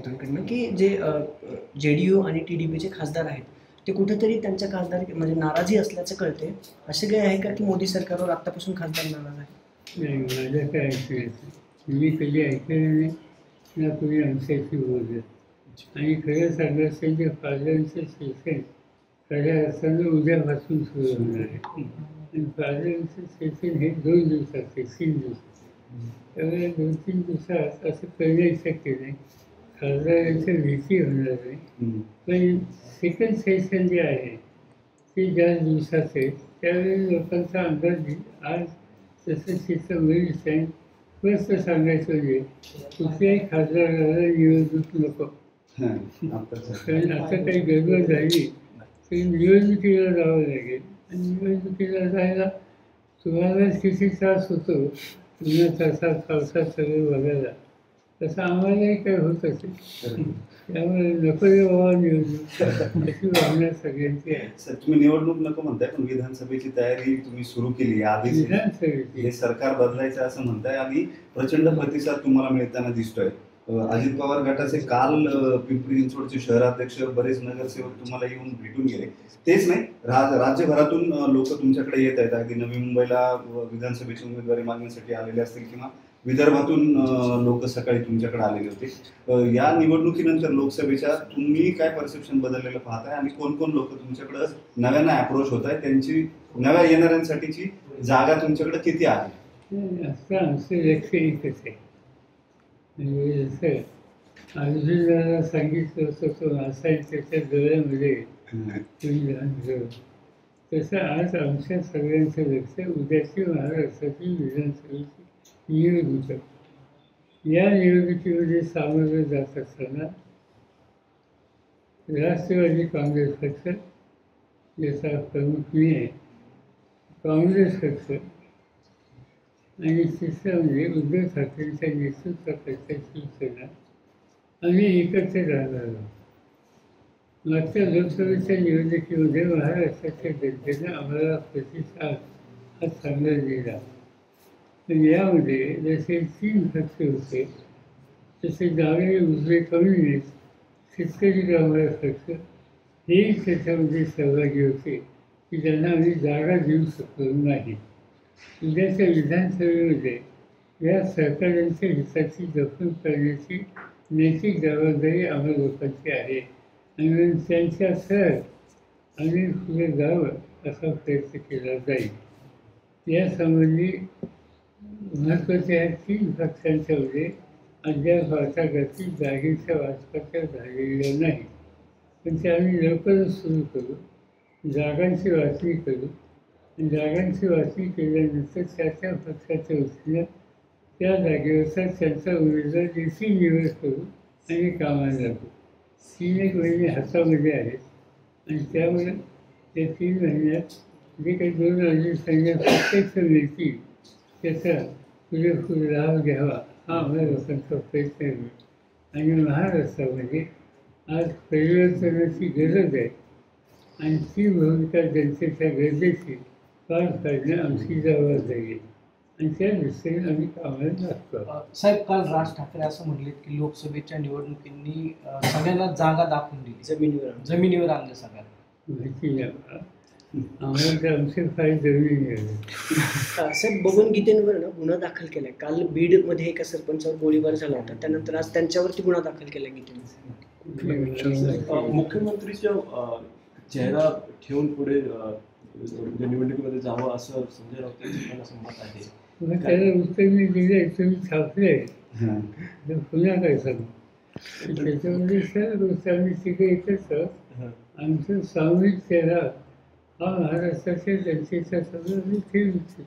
राऊतांकडनं की जे JDU आणि TDPचे खासदार आहेत ते कुठेतरी त्यांच्या खासदार म्हणजे नाराजी असल्याचं कळते. असे काही आहे का की मोदी सरकारवर आत्तापासून खासदार नाराज आहे? नाही, माझं काय ऐकलं मी कधी ऐकलं नाही ना कोणी आमच्याशी बोललं. आणि खरं सांगायचं असेल तर फादरांचं सेशन खऱ्या अर्थानं उद्यापासून सुरू होणार आहे. आणि फादरांचं सेशन हे 2 दिवसाचं आहे, 3 दिवसाचं. त्यामुळे 2-3 दिवसात असं करणं शक्य नाही. खासदारांचं भीती होणार नाही. पण सेकंड सेशन जे आहे ते ज्या दिवसाचं आहे त्यावेळी लोकांचा अंदाज आज तसं चित्र होईल स्पष्ट सांगायचं म्हणजे कुठल्याही खासदाराला निवडणूक नको. कारण आता काही गडबड झाली तरी निवडणुकीला जावं लागेल. आणि निवडणुकीला जायला तुम्हाला किती त्रास होतो पुन्हा तसा पावसात सगळं बघायला, तसं आम्हालाही काय होत असेल. त्यामुळे नको बाबा निवडणूक अशी भावना सगळ्यांची आहे. सर, तुम्ही निवडणूक नको म्हणताय पण विधानसभेची तयारी तुम्ही सुरू केली आधीच. विधानसभेची हे सरकार बदलायचं असं म्हणताय आणि प्रचंड प्रतिसाद तुम्हाला मिळताना दिसतोय. अजित पवार गटाचे काल पिंपरी चिंचवडचे शहराध्यक्ष बरेच नगरसेवक तुम्हाला येऊन भेटून गेले. तेच नाही, राज्यभरातून लोक तुमच्याकडे येत आहेत. अगदी नवी मुंबईला विधानसभेची उमेदवारी मागण्यासाठी आलेले असतील किंवा विदर्भातून लोक सकाळी तुमच्याकडे आलेले होते. या निवडणुकीनंतर लोकसभेच्या तुम्ही काय परसेप्शन बदललेलं पाहताय आणि कोण कोण लोक तुमच्याकडे नव्यानं अप्रोच होत आहे, त्यांची नव्या येणाऱ्यांसाठीची जागा तुमच्याकडे किती आहे? असं आमचं लक्ष एकच आहे. म्हणजे जसं अर्जुनाला सांगितलं होतं तो असाय त्याच्या डोळ्यामध्ये तसं आज आमच्या सगळ्यांचं लक्ष उद्याची महाराष्ट्राची विधानसभेची निवडणूक. या निवडणुकीमध्ये सामोरं जात असताना राष्ट्रवादी काँग्रेस पक्ष ज्याचा प्रमुख मी आहे, काँग्रेस पक्ष आणि तिसरं म्हणजे उद्धव ठाकरेंच्या नेतृत्वाखालच्या शिवसेना आम्ही एकत्र राहणार आहोत. मागच्या लोकसभेच्या निवडणुकीमध्ये महाराष्ट्राच्या जनतेनं आम्हाला प्रतिसाद हा चांगला दिला. तर यामध्ये जसे 3 पक्ष होते तसे डावे उजवे कम्युनिस्ट शेतकरी कामगार पक्ष हेही त्याच्यामध्ये सहभागी होते की ज्यांना आम्ही जागा देऊ शकलो नाही. उद्याच्या विधानसभेमध्ये या सरकारांच्या हिताची जपणूक करण्याची नैतिक जबाबदारी आम्हा लोकांची आहे. आणि त्यांच्या सर आम्ही पुढे जावं असा प्रयत्न केला जाईल. यासंबंधी महत्त्वाच्या 3 पक्षांच्यामध्ये अद्याप वाटाघाटी जागेच्या वाटपाच्या झालेल्या नाही. पण ते आम्ही लवकरच सुरू करू. जागांची वाटणी करू. जागांची वाटणी केल्यानंतर त्या पक्षाच्या वतीनं त्या जागेवरचा त्यांचा उमेदवार देखील निवड करू आणि कामाला लागू. 3 महिने हातामध्ये आहेत आणि त्यामुळे त्या 3 महिन्यात जे काही 2 संख्या प्रत्यक्ष मिळतील त्याचा पुरेपूर लाभ घ्यावा हा आम्हाला लोकांचा प्रयत्न आहे. आणि महाराष्ट्रामध्ये आज परिवर्तनाची गरज आहे आणि ती भूमिका जनतेच्या गरजेची पार पाडणं आमची जबाबदारी आहे आणि त्या दृष्टीने आम्ही कामाला लागतो. साहेब, काल राज ठाकरे असं म्हणलेत की लोकसभेच्या निवडणुकींनी सगळ्यांना जागा दाखवून दिली, जमिनीवर आणलं सगळ्यांना. माहिती नाही आम्हाला तर आमचे फार जमिनी मिळाले. साहेब, बबन गीतेंवर ना गुन्हा दाखल केलाय. काल बीडमध्ये एका सरपंचावर गोळीबार झाला होता, त्यानंतर आज त्यांच्यावरती गुन्हा दाखल केला गीतेंवर. मुख्यमंत्रीच्या चेहरा ठेवून पुढे निवडणुकीमध्ये जावं असं संजय राऊत यांचं असं मत आहे. त्याला उत्तर मी दिले, तुम्ही छापले पुन्हा काय सांगू. त्याच्यामध्ये सर्व गोष्टी आम्ही तिथे एकच आहोत. आमचं सामूहिक चेहरा हा महाराष्ट्राच्या जनतेचा सगळं मी ठेवू इच्छितो.